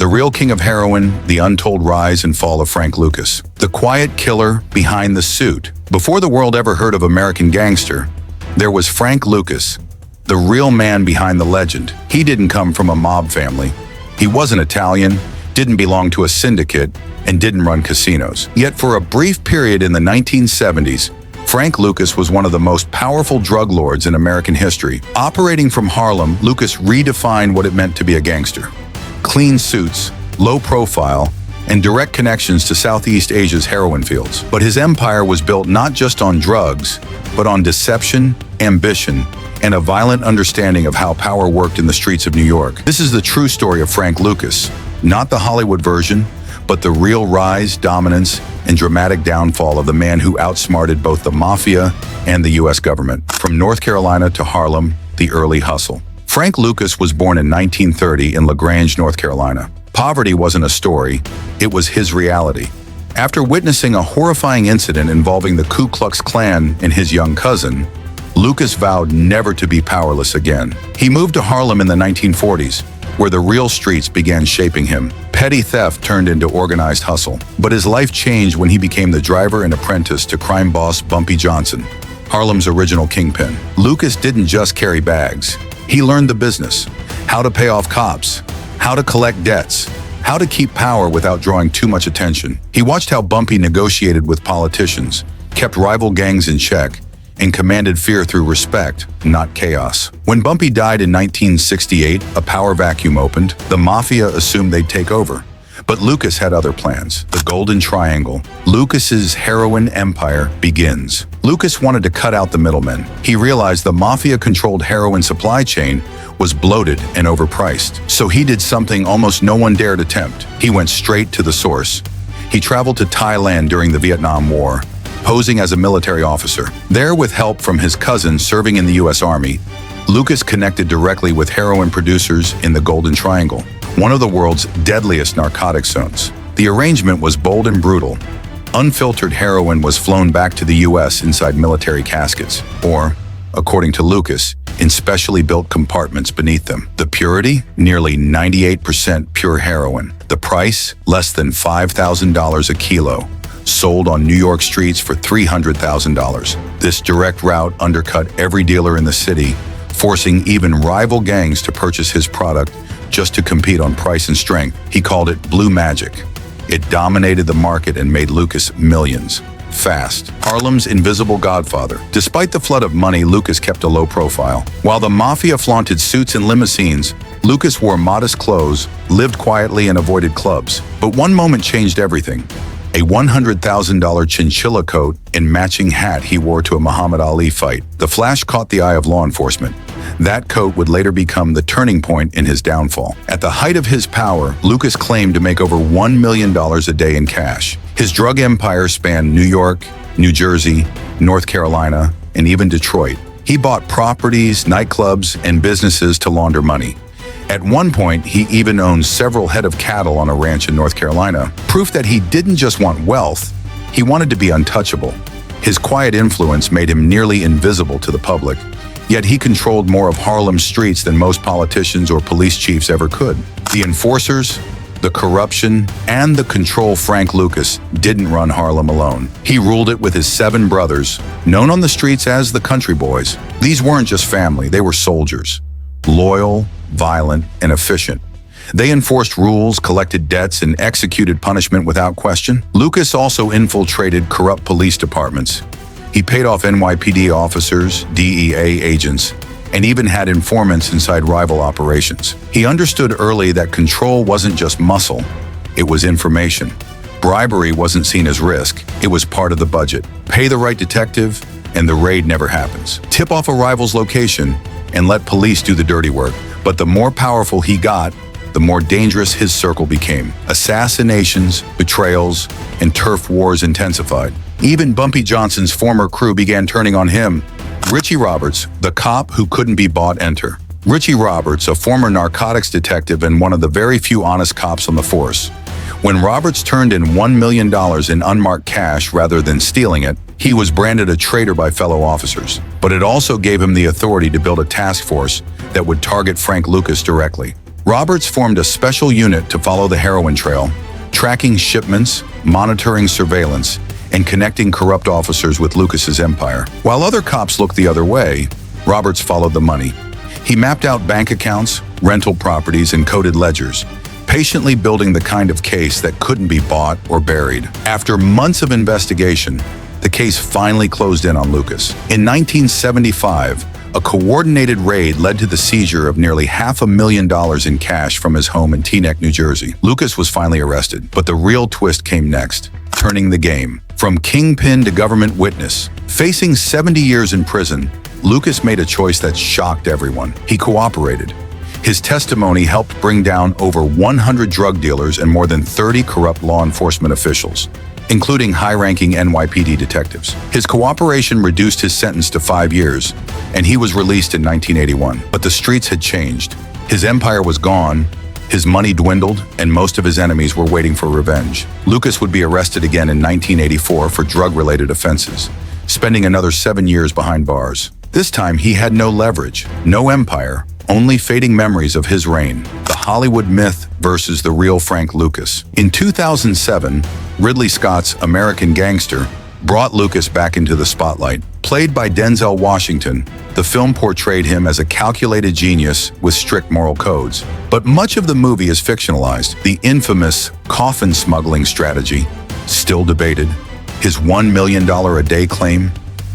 The real king of heroin, the untold rise and fall of Frank Lucas. The quiet killer behind the suit. Before the world ever heard of American Gangster, there was Frank Lucas, the real man behind the legend. He didn't come from a mob family. He wasn't Italian, didn't belong to a syndicate, and didn't run casinos. Yet for a brief period in the 1970s, Frank Lucas was one of the most powerful drug lords in American history. Operating from Harlem, Lucas redefined what it meant to be a gangster. Clean suits, low profile, and direct connections to Southeast Asia's heroin fields. But his empire was built not just on drugs, but on deception, ambition, and a violent understanding of how power worked in the streets of New York. This is the true story of Frank Lucas, not the Hollywood version, but the real rise, dominance, and dramatic downfall of the man who outsmarted both the Mafia and the U.S. government. From North Carolina to Harlem, the early hustle. Frank Lucas was born in 1930 in LaGrange, North Carolina. Poverty wasn't a story, it was his reality. After witnessing a horrifying incident involving the Ku Klux Klan and his young cousin, Lucas vowed never to be powerless again. He moved to Harlem in the 1940s, where the real streets began shaping him. Petty theft turned into organized hustle, but his life changed when he became the driver and apprentice to crime boss Bumpy Johnson, Harlem's original kingpin. Lucas didn't just carry bags. He learned the business, how to pay off cops, how to collect debts, how to keep power without drawing too much attention. He watched how Bumpy negotiated with politicians, kept rival gangs in check, and commanded fear through respect, not chaos. When Bumpy died in 1968, a power vacuum opened. The Mafia assumed they'd take over. But Lucas had other plans. The Golden Triangle. Lucas's heroin empire begins. Lucas wanted to cut out the middlemen. He realized the Mafia-controlled heroin supply chain was bloated and overpriced. So he did something almost no one dared attempt. He went straight to the source. He traveled to Thailand during the Vietnam War, posing as a military officer. There, with help from his cousin serving in the U.S. Army, Lucas connected directly with heroin producers in the Golden Triangle, one of the world's deadliest narcotic zones. The arrangement was bold and brutal. Unfiltered heroin was flown back to the U.S. inside military caskets, or, according to Lucas, in specially built compartments beneath them. The purity? Nearly 98% pure heroin. The price? Less than $5,000 a kilo. Sold on New York streets for $300,000. This direct route undercut every dealer in the city, forcing even rival gangs to purchase his product just to compete on price and strength. He called it Blue Magic. It dominated the market and made Lucas millions. Fast. Harlem's Invisible Godfather. Despite the flood of money, Lucas kept a low profile. While the Mafia flaunted suits and limousines, Lucas wore modest clothes, lived quietly, and avoided clubs. But one moment changed everything. A $100,000 chinchilla coat and matching hat he wore to a Muhammad Ali fight. The flash caught the eye of law enforcement. That coat would later become the turning point in his downfall. At the height of his power, Lucas claimed to make over $1 million a day in cash. His drug empire spanned New York, New Jersey, North Carolina, and even Detroit. He bought properties, nightclubs, and businesses to launder money. At one point, he even owned several head of cattle on a ranch in North Carolina, proof that he didn't just want wealth, he wanted to be untouchable. His quiet influence made him nearly invisible to the public, yet he controlled more of Harlem's streets than most politicians or police chiefs ever could. The enforcers, the corruption, and the control Frank Lucas didn't run Harlem alone. He ruled it with his 7 brothers, known on the streets as the Country Boys. These weren't just family, they were soldiers. Loyal, violent, and efficient. They enforced rules, collected debts, and executed punishment without question. Lucas also infiltrated corrupt police departments. He paid off NYPD officers, DEA agents, and even had informants inside rival operations. He understood early that control wasn't just muscle, it was information. Bribery wasn't seen as risk, it was part of the budget. Pay the right detective, and the raid never happens. Tip off a rival's location, and let police do the dirty work. But the more powerful he got, the more dangerous his circle became. Assassinations, betrayals, and turf wars intensified. Even Bumpy Johnson's former crew began turning on him. Richie Roberts, the cop who couldn't be bought, enter. Richie Roberts, a former narcotics detective and one of the very few honest cops on the force. When Roberts turned in $1 million in unmarked cash rather than stealing it, he was branded a traitor by fellow officers. But it also gave him the authority to build a task force that would target Frank Lucas directly. Roberts formed a special unit to follow the heroin trail, tracking shipments, monitoring surveillance, and connecting corrupt officers with Lucas's empire. While other cops looked the other way, Roberts followed the money. He mapped out bank accounts, rental properties, and coded ledgers, patiently building the kind of case that couldn't be bought or buried. After months of investigation, the case finally closed in on Lucas. In 1975, a coordinated raid led to the seizure of nearly $500,000 in cash from his home in Teaneck, New Jersey. Lucas was finally arrested, but the real twist came next, turning the game. From kingpin to government witness, facing 70 years in prison, Lucas made a choice that shocked everyone. He cooperated. His testimony helped bring down over 100 drug dealers and more than 30 corrupt law enforcement officials, including high-ranking NYPD detectives. His cooperation reduced his sentence to 5 years, and he was released in 1981. But the streets had changed. His empire was gone, his money dwindled, and most of his enemies were waiting for revenge. Lucas would be arrested again in 1984 for drug-related offenses, spending another 7 years behind bars. This time, he had no leverage, no empire, only fading memories of his reign. The Hollywood myth versus the real Frank Lucas. In 2007, Ridley Scott's American Gangster brought Lucas back into the spotlight. Played by Denzel Washington, the film portrayed him as a calculated genius with strict moral codes. But much of the movie is fictionalized. The infamous coffin smuggling strategy, still debated. His $1 million a day claim,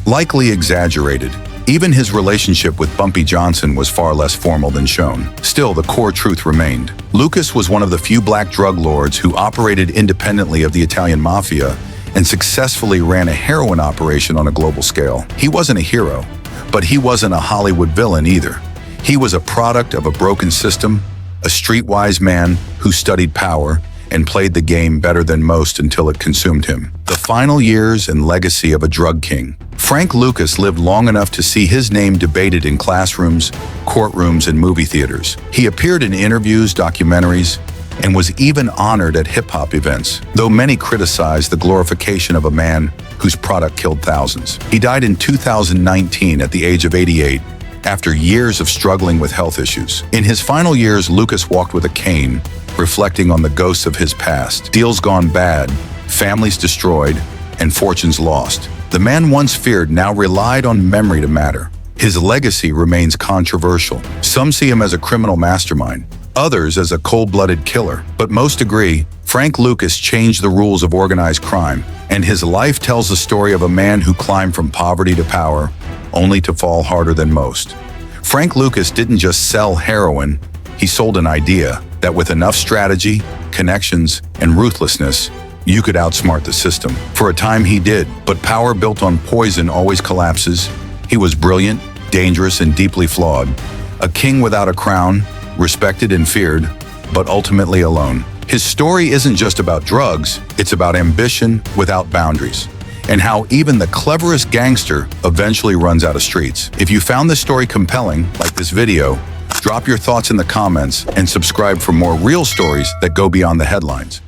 likely exaggerated. Even his relationship with Bumpy Johnson was far less formal than shown. Still, the core truth remained. Lucas was one of the few black drug lords who operated independently of the Italian Mafia and successfully ran a heroin operation on a global scale. He wasn't a hero, but he wasn't a Hollywood villain either. He was a product of a broken system, a streetwise man who studied power and played the game better than most until it consumed him. The final years and legacy of a drug king. Frank Lucas lived long enough to see his name debated in classrooms, courtrooms, and movie theaters. He appeared in interviews, documentaries, and was even honored at hip-hop events, though many criticized the glorification of a man whose product killed thousands. He died in 2019 at the age of 88, after years of struggling with health issues. In his final years, Lucas walked with a cane, reflecting on the ghosts of his past. Deals gone bad, families destroyed, and fortunes lost. The man once feared now relied on memory to matter. His legacy remains controversial. Some see him as a criminal mastermind, others as a cold-blooded killer. But most agree, Frank Lucas changed the rules of organized crime, and his life tells the story of a man who climbed from poverty to power, only to fall harder than most. Frank Lucas didn't just sell heroin, he sold an idea that with enough strategy, connections, and ruthlessness, you could outsmart the system. For a time he did, but power built on poison always collapses. He was brilliant, dangerous, and deeply flawed. A king without a crown, respected and feared, but ultimately alone. His story isn't just about drugs, it's about ambition without boundaries, and how even the cleverest gangster eventually runs out of streets. If you found this story compelling, like this video, drop your thoughts in the comments and subscribe for more real stories that go beyond the headlines.